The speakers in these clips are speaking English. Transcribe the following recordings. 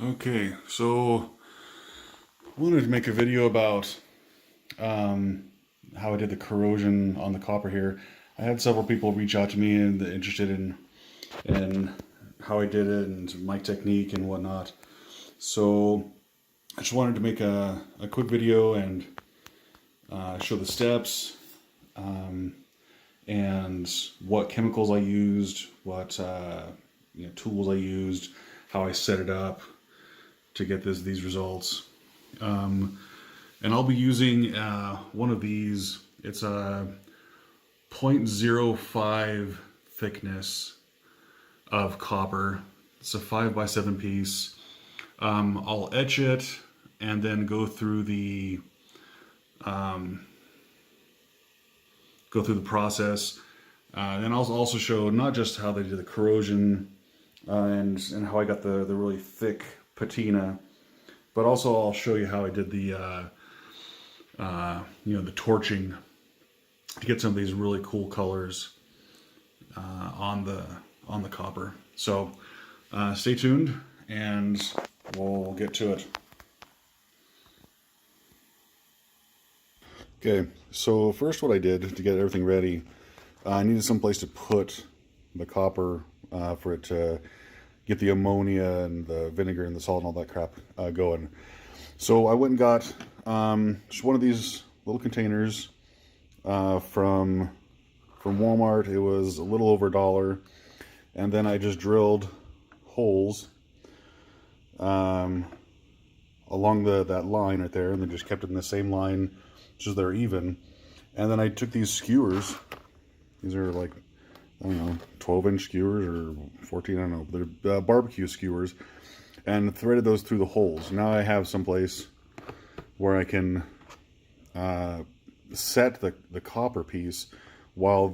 Okay, so I wanted to make a video about how I did the corrosion on the copper here. I had several people reach out to me and interested in how I did it and my technique and whatnot. So I just wanted to make a quick video and show the steps and what chemicals I used, what tools I used, how I set it up to get these results. And I'll be using one of these. It's a 0.05 thickness of copper. It's a 5x7 piece. I'll etch it and then go through the process. And I'll also show not just how they did the corrosion and how I got the really thick patina, but also I'll show you how I did the the torching to get some of these really cool colors on the copper. So stay tuned and we'll get to it. Okay, so first what I did to get everything ready, I needed some place to put the copper for it to get the ammonia and the vinegar and the salt and all that crap going. So I went and got just one of these little containers from Walmart. It was a little over $1, and then I just drilled holes along that line right there, and then just kept it in the same line, just they're even. And then I took these skewers. These are like, I don't know, 12-inch skewers or 14, I don't know. They're barbecue skewers, and threaded those through the holes. Now I have some place where I can set the copper piece while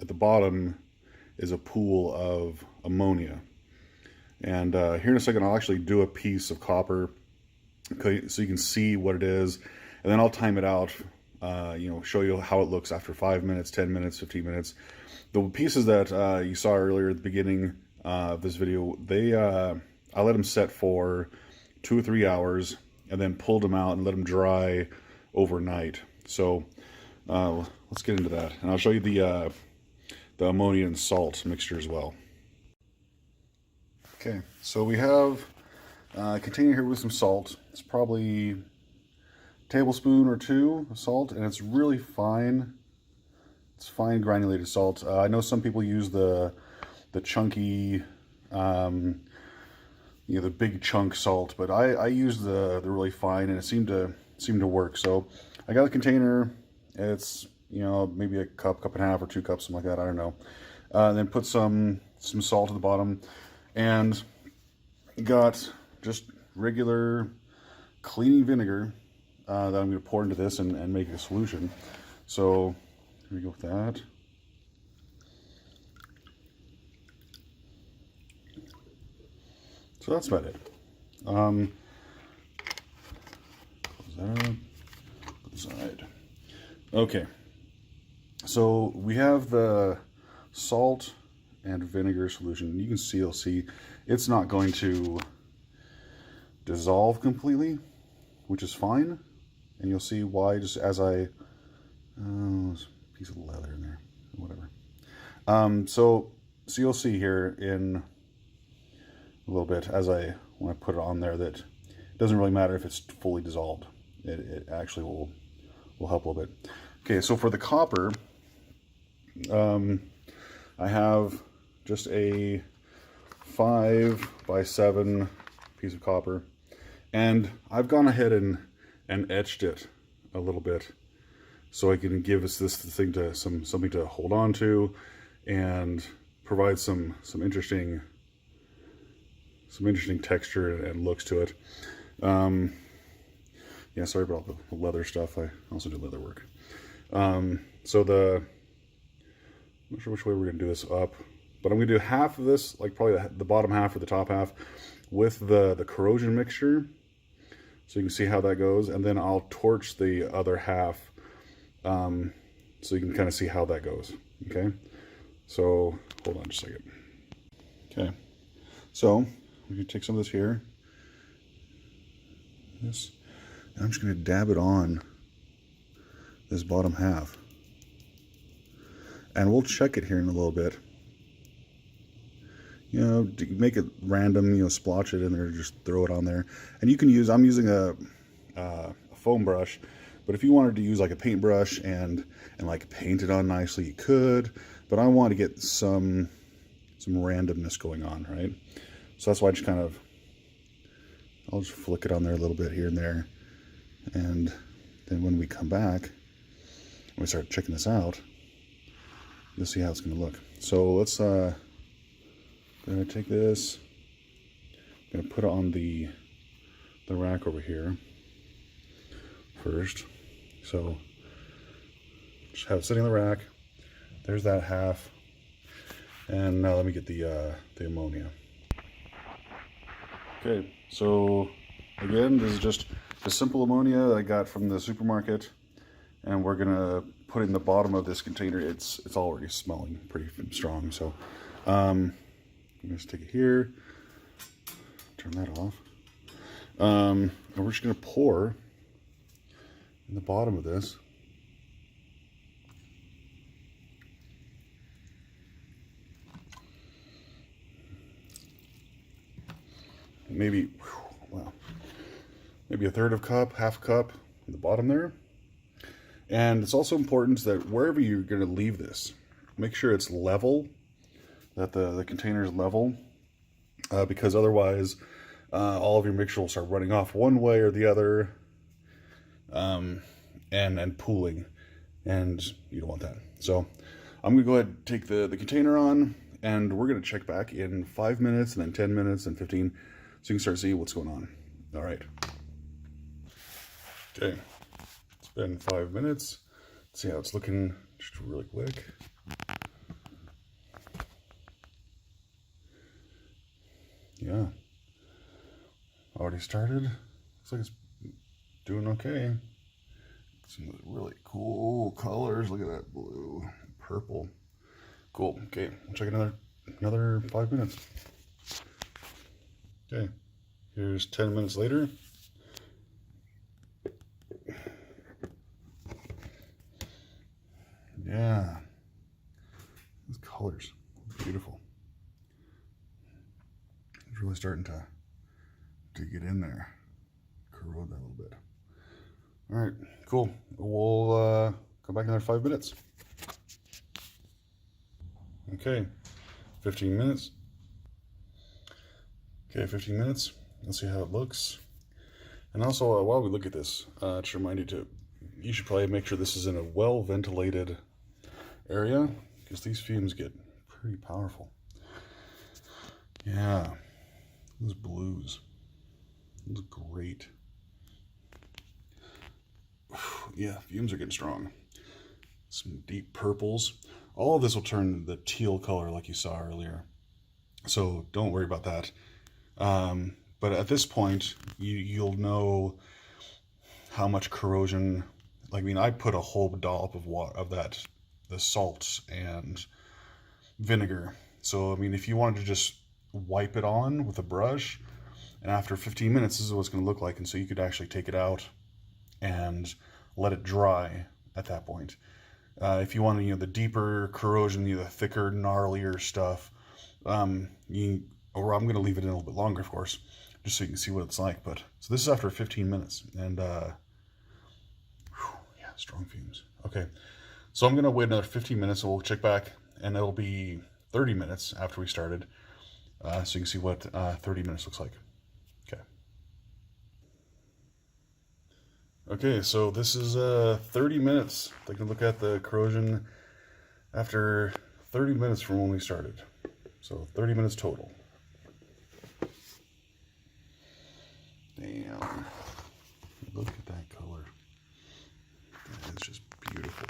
at the bottom is a pool of ammonia. And here in a second I'll actually do a piece of copper so you can see what it is, and then I'll time it out, show you how it looks after 5 minutes, 10 minutes, 15 minutes. The pieces that you saw earlier at the beginning of this video, I let them set for 2 or 3 hours and then pulled them out and let them dry overnight. So let's get into that, and I'll show you the ammonia and salt mixture as well. Okay, so we have a container here with some salt. It's probably a tablespoon or two of salt, and it's really fine. It's fine granulated salt. I know some people use the chunky, the big chunk salt, but I use the really fine, and it seemed to work. So I got a container. It's maybe a cup and a half, or 2 cups, something like that. I don't know. And then put some salt at the bottom, and got just regular cleaning vinegar that I'm going to pour into this and make a solution. So here we go with that. So that's about it. Close that up. Aside. Okay. So we have the salt and vinegar solution. You can see it's not going to dissolve completely, which is fine, and you'll see why just as I there's a piece of leather in there, whatever. So you'll see here in a little bit when I put it on there that it doesn't really matter if it's fully dissolved. It actually will help a little bit. Okay, so for the copper, I have just a 5x7 piece of copper, and I've gone ahead and etched it a little bit so I can give us something to hold on to and provide some interesting texture and looks to it. Yeah, sorry about the leather stuff. I also do leather work. So I'm not sure which way we're gonna do this up, but I'm gonna do half of this, like probably the bottom half or the top half, with the corrosion mixture, so you can see how that goes, and then I'll torch the other half, so you can kind of see how that goes. Okay, so hold on just a second. Okay, so we can take some of this here, this. And I'm just going to dab it on this bottom half. And we'll check it here in a little bit. You know, make it random, you know, splotch it in there, just throw it on there. And you can use, I'm using a foam brush, but if you wanted to use like a paintbrush and like paint it on nicely, you could. But I want to get some randomness going on, right? So that's why I just kind of, I'll just flick it on there a little bit here and there. And then when we come back, when we start checking this out, you'll see how it's going to look. So let's, I'm going to take this, I'm going to put it on the rack over here first. So just have it sitting in the rack. There's that half. And now let me get the ammonia. Okay, so again, this is just a simple ammonia that I got from the supermarket, and we're gonna put it in the bottom of this container. It's already smelling pretty strong, so I'm gonna stick it here, turn that off, and we're just gonna pour in the bottom of this. Maybe, well, maybe a third of a cup, half a cup in the bottom there. And it's also important that wherever you're going to leave this, make sure it's level, that the container is level, because otherwise all of your mixture will start running off one way or the other, and pooling, and you don't want that. So I'm going to go ahead and take the container on, and we're going to check back in 5 minutes, and then 10 minutes, and 15, so you can start seeing what's going on. All right. Okay, it's been 5 minutes. Let's see how it's looking just really quick. Yeah, already started. Looks like it's doing okay. Some really cool colors. Look at that blue, purple. Cool. Okay, we'll check another 5 minutes. Okay, here's 10 minutes later. Yeah, these colors, beautiful. It's really starting to get in there, corrode that a little bit. All right, cool. We'll come back in another 5 minutes. Okay, 15 minutes. Okay, 15 minutes. Let's see how it looks. And also, while we look at this, just remind you you should probably make sure this is in a well-ventilated area, because these fumes get pretty powerful. Yeah, those blues, those great. Yeah, fumes are getting strong. Some deep purples. All of this will turn the teal color like you saw earlier, so don't worry about that. But at this point, you'll know how much corrosion. Like, I mean, I put a whole dollop of the salt and vinegar. So, I mean, if you wanted to just wipe it on with a brush, and after 15 minutes, this is what it's going to look like. And so you could actually take it out and let it dry at that point. If you want, the deeper corrosion, the thicker, gnarlier stuff, or I'm going to leave it in a little bit longer, of course, just so you can see what it's like. But so this is after 15 minutes, and yeah, strong fumes. Okay, so I'm going to wait another 15 minutes, and we'll check back, and it'll be 30 minutes after we started, so you can see what 30 minutes looks like. Okay. Okay, so this is 30 minutes. Taking a look at the corrosion after 30 minutes from when we started. So 30 minutes total. Damn. Look at that color. That is just beautiful.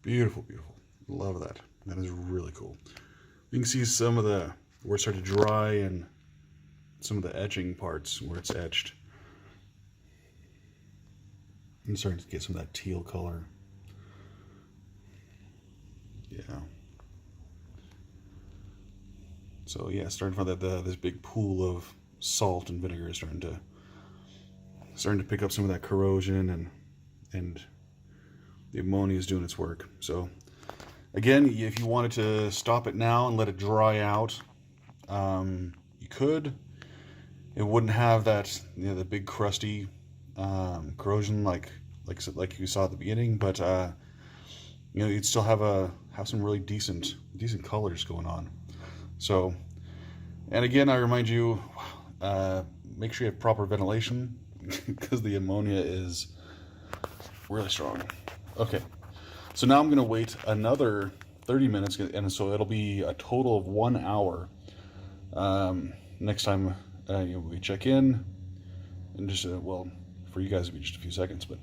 Beautiful, beautiful. Love that. That is really cool. You can see some of where it started to dry, and some of the etching parts where it's etched. I'm starting to get some of that teal color. Yeah. So yeah, starting to find that this big pool of salt and vinegar is starting to pick up some of that corrosion, and the ammonia is doing its work. So again, if you wanted to stop it now and let it dry out, you could. It wouldn't have that, you know, the big crusty corrosion like you saw at the beginning, but you know, you'd still have some really decent colors going on. So, and again, I remind you, make sure you have proper ventilation because the ammonia is really strong. Okay, so now I'm going to wait another 30 minutes, and so it'll be a total of 1 hour. Next time we check in, and just well, for you guys it'll be just a few seconds, but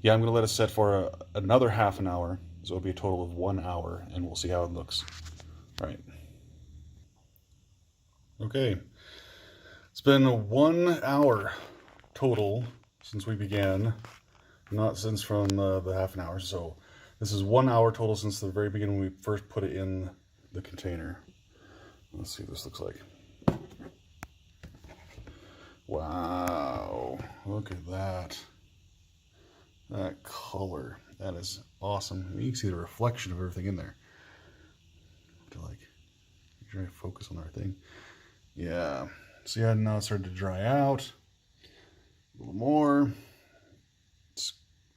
yeah, I'm going to let it set for another half an hour, so it'll be a total of 1 hour, and we'll see how it looks. All right. Okay, it's been 1 hour total since we began, not since from the half an hour. So this is 1 hour total since the very beginning when we first put it in the container. Let's see what this looks like. Wow, look at that. That color, that is awesome. I mean, you can see the reflection of everything in there. To like, try to focus on our thing. Yeah, so yeah, now it's starting to dry out a little more. It's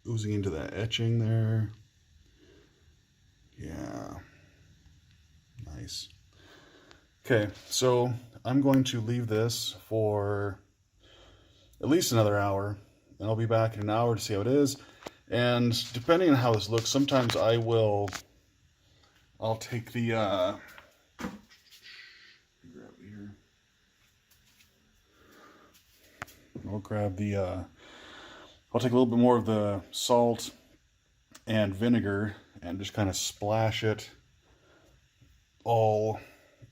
oozing into that etching there. Yeah, nice. Okay, so I'm going to leave this for at least another hour, and I'll be back in an hour to see how it is. And depending on how this looks, sometimes I'll take the grab it here. I'll grab the I'll take a little bit more of the salt and vinegar and just kind of splash it all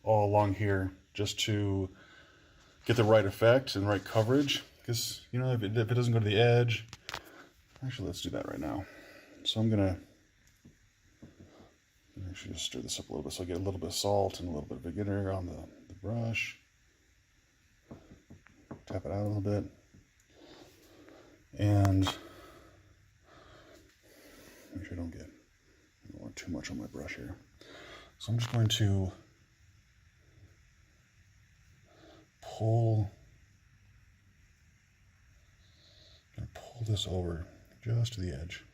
along here, just to get the right effect and right coverage. Because, you know, if it doesn't go to the edge, actually, let's do that right now. So I'm gonna actually just stir this up a little bit, so I get a little bit of salt and a little bit of vinegar on the brush. Tap it out a little bit, and make sure I don't want too much on my brush here. So I'm just going to pull this over just to the edge.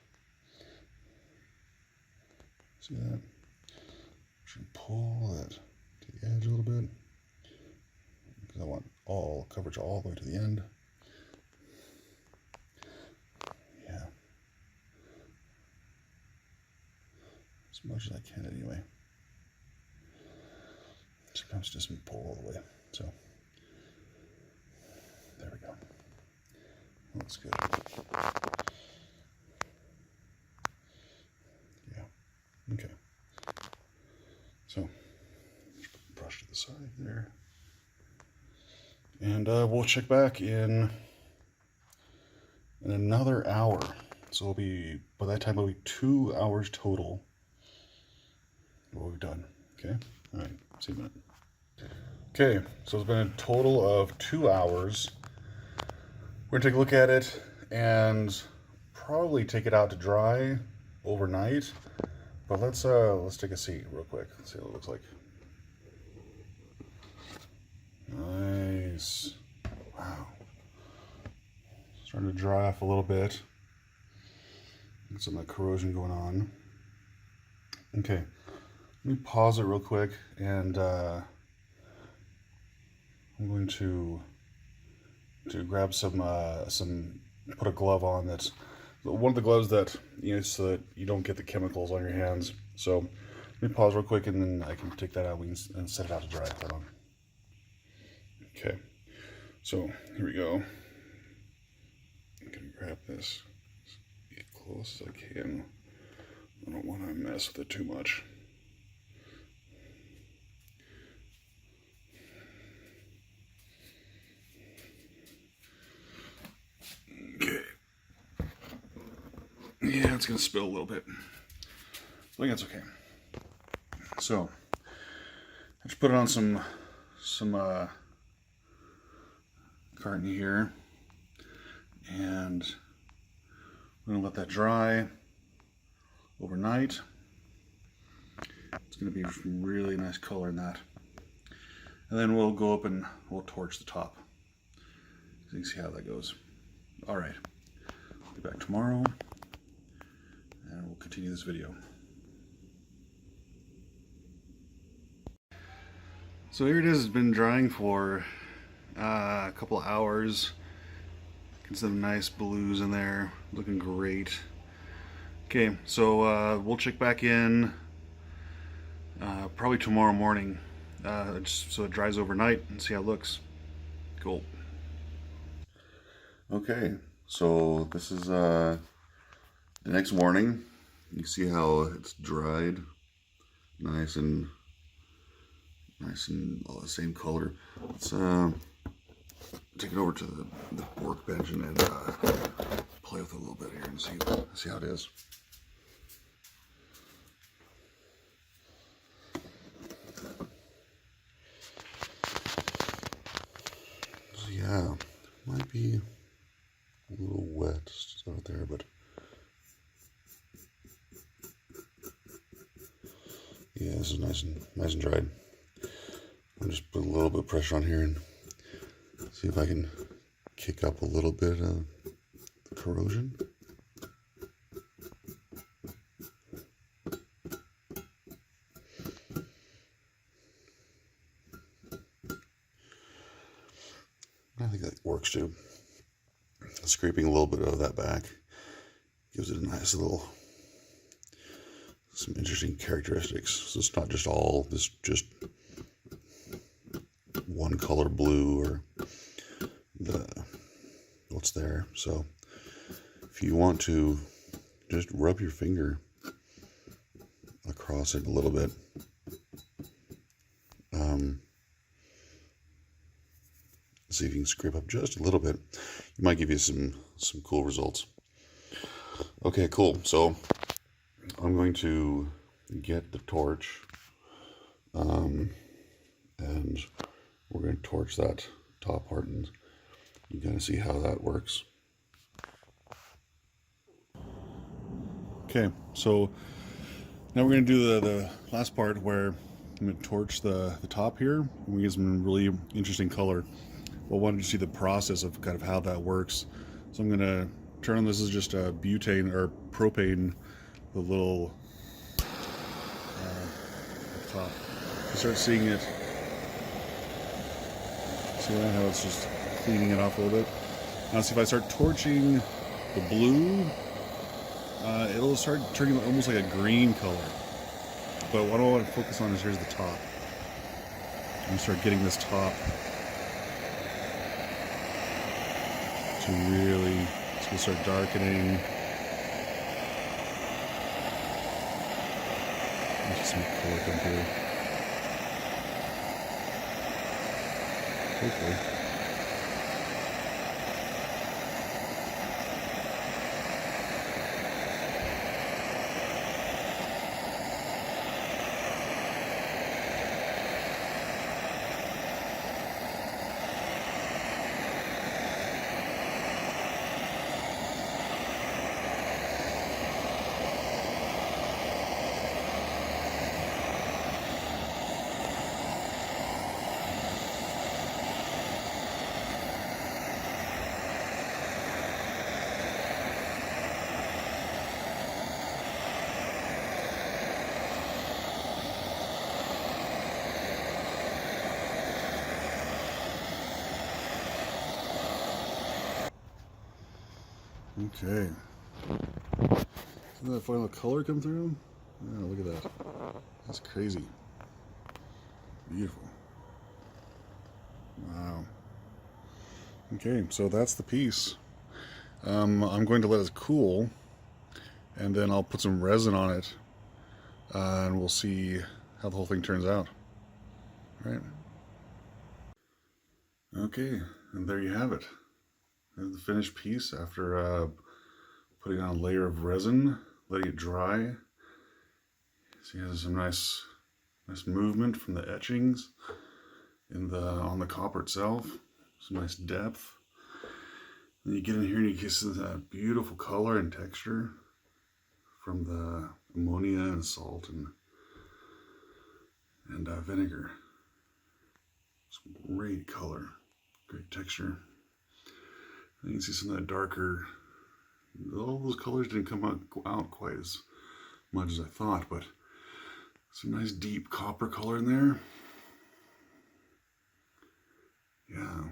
See that? Should pull that to the edge a little bit, because I want all coverage all the way to the end. Yeah, as much as I can anyway. Sometimes it doesn't pull all the way. So there we go. Looks good. Yeah. Okay. So just put the brush to the side there, and we'll check back in another hour. So it'll be, by that time, it'll be 2 hours total. What we've done. Okay. All right. See you in a minute. Okay. So it's been a total of 2 hours. We're gonna take a look at it and probably take it out to dry overnight. But let's take a seat real quick. Let's see what it looks like. Nice. Wow. Starting to dry off a little bit. Get some of that corrosion going on. Okay. Let me pause it real quick, and I'm going to grab put a glove on that's one of the gloves that, you know, so that you don't get the chemicals on your hands. So let me pause real quick, and then I can take that out and set it out to dry. Hold on. Okay, so here we go. I'm gonna grab this as close as I can. I don't want to mess with it too much. Okay. Yeah, it's gonna spill a little bit. I think that's okay. So I just put it on some carton here, and we're going to let that dry overnight. It's going to be really nice color in that. And then we'll go up and we'll torch the top. So you can see how that goes. All right, I'll be back tomorrow and we'll continue this video. So here it is. It's been drying for a couple of hours. Get some nice blues in there, looking great. Okay, so we'll check back in probably tomorrow morning, just so it dries overnight and see how it looks. Cool. Okay, so this is the next morning. You see how it's dried, nice and all the same color. Let's take it over to the workbench and play with it a little bit here and see how it is. So yeah, might be a little wet just out there, but yeah, this is nice and dried. I'll just put a little bit of pressure on here and see if I can kick up a little bit of the corrosion. I think that works too. Scraping a little bit of that back gives it a nice little, some interesting characteristics. So it's not just all this just one color blue or what's there. So if you want to just rub your finger across it a little bit, see if you can scrape up just a little bit, it might give you some cool results. Okay, cool. So I'm going to get the torch, and we're going to torch that top part, and you kind of see how that works. Okay, so now we're going to do the last part where I'm going to torch the top here, and we get some really interesting color. Well, I wanted to see the process of kind of how that works. So I'm going to turn on, this is just a butane or propane, the little top. You start seeing it. See that, how it's just cleaning it off a little bit. Now see if I start torching the blue, it'll start turning almost like a green color. But what I want to focus on is here's the top. I'm going to start getting this top to really, it's going to start darkening. There's some color come through. Hopefully. Okay. See that final color come through? Yeah, look at that. That's crazy. Beautiful. Wow. Okay, so that's the piece. I'm going to let it cool, and then I'll put some resin on it, and we'll see how the whole thing turns out. All right. Okay, and there you have it. There's the finished piece after putting on a layer of resin, letting it dry. See, there's some nice movement from the etchings on the copper itself. some nice depth. And you get in here and you get that beautiful color and texture from the ammonia and salt and vinegar. Some great color, great texture. And you can see some of that darker, all those colors didn't come out quite as much as I thought, but some nice deep copper color in there. Yeah,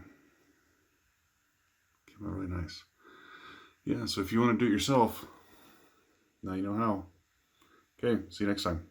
came out really nice. Yeah, so if you want to do it yourself, now you know how. Okay, see you next time.